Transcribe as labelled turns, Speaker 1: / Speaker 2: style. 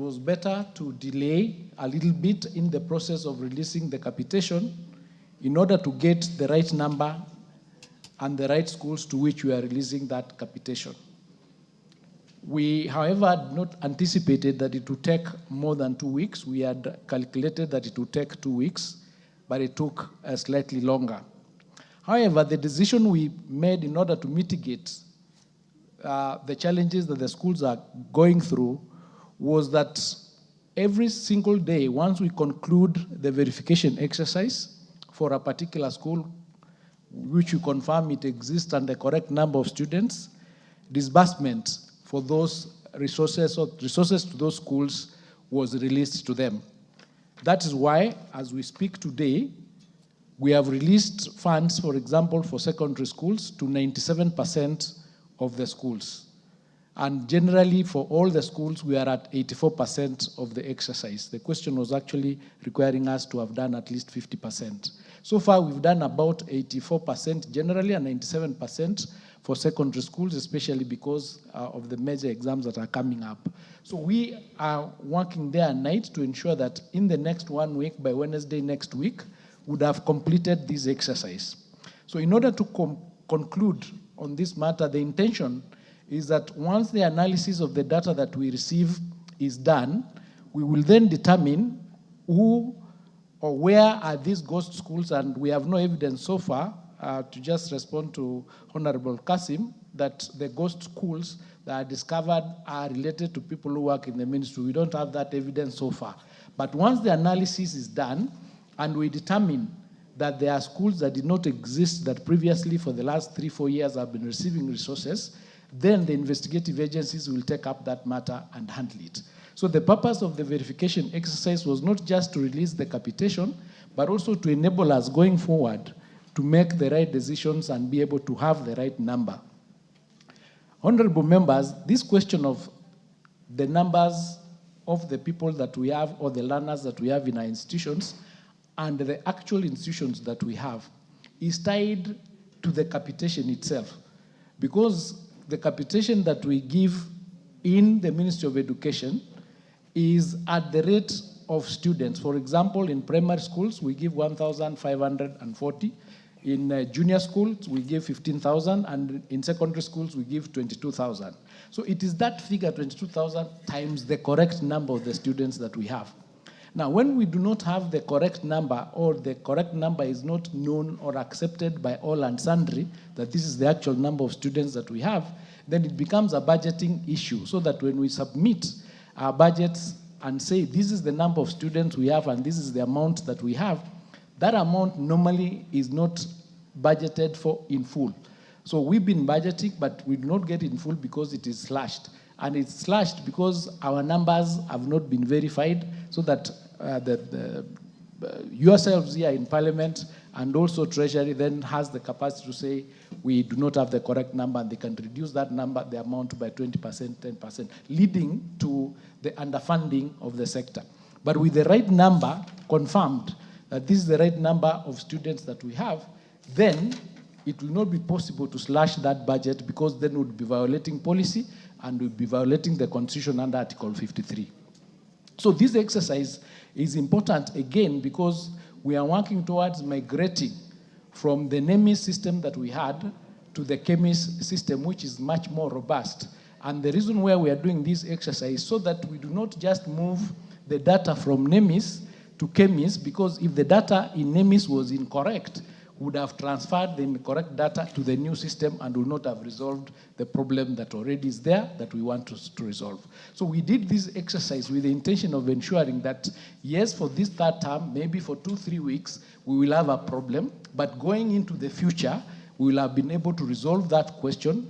Speaker 1: was better to delay a little bit in the process of releasing the capitation in order to get the right number and the right schools to which we are releasing that capitation. We, however, had not anticipated that it would take more than 2 weeks. We had calculated that it would take 2 weeks, but it took slightly longer. However, the decision we made in order to mitigate the challenges that the schools are going through was that every single day, once we conclude the verification exercise for a particular school, which we confirm it exists and the correct number of students, disbursement for those resources or resources to those schools was released to them. That is why, as we speak today, we have released funds, for example, for secondary schools to 97% of the schools. And generally, for all the schools, we are at 84% of the exercise. The question was actually requiring us to have done at least 50%. So far, we've done about 84% generally and 97% for secondary schools, especially because of the major exams that are coming up. So we are working day and night to ensure that in the next 1 week, by Wednesday next week, would have completed this exercise. So in order to conclude on this matter, the intention is that once the analysis of the data that we receive is done, we will then determine who or where are these ghost schools, and we have no evidence so far, to just respond to Honorable Kasim, that the ghost schools that are discovered are related to people who work in the ministry. We don't have that evidence so far. But once the analysis is done, and we determine that there are schools that did not exist that previously for the last 3-4 years have been receiving resources, then the investigative agencies will take up that matter and handle it. So the purpose of the verification exercise was not just to release the capitation, but also to enable us going forward to make the right decisions and be able to have the right number. Honorable members, this question of the numbers of the people that we have or the learners that we have in our institutions and the actual institutions that we have is tied to the capitation itself. Because the capitation that we give in the Ministry of Education is at the rate of students. For example, in primary schools, we give 1,540. In junior schools, we give 15,000, and in secondary schools, we give 22,000. So it is that figure, 22,000, times the correct number of the students that we have. Now, when we do not have the correct number, or the correct number is not known or accepted by all and sundry, that this is the actual number of students that we have, then it becomes a budgeting issue, so that when we submit our budgets and say, this is the number of students we have and this is the amount that we have, that amount normally is not budgeted for in full. So we've been budgeting, but we do not get in full because it is slashed. And it's slashed because our numbers have not been verified, so that yourselves here in Parliament and also Treasury then has the capacity to say, we do not have the correct number, and they can reduce that number, the amount, by 20%, 10%, leading to the underfunding of the sector. But with the right number confirmed, that this is the right number of students that we have, then it will not be possible to slash that budget, because then we would be violating policy and would be violating the Constitution under Article 53. So this exercise is important, again, because we are working towards migrating from the NEMIS system that we had to the CHEMIS system, which is much more robust. And the reason why we are doing this exercise, so that we do not just move the data from NEMIS to CHEMIS, because if the data in NEMIS was incorrect, we would have transferred the incorrect data to the new system and would not have resolved the problem that already is there that we want to resolve. So we did this exercise with the intention of ensuring that, yes, for this third term, maybe for 2-3 weeks, we will have a problem, but going into the future, we will have been able to resolve that question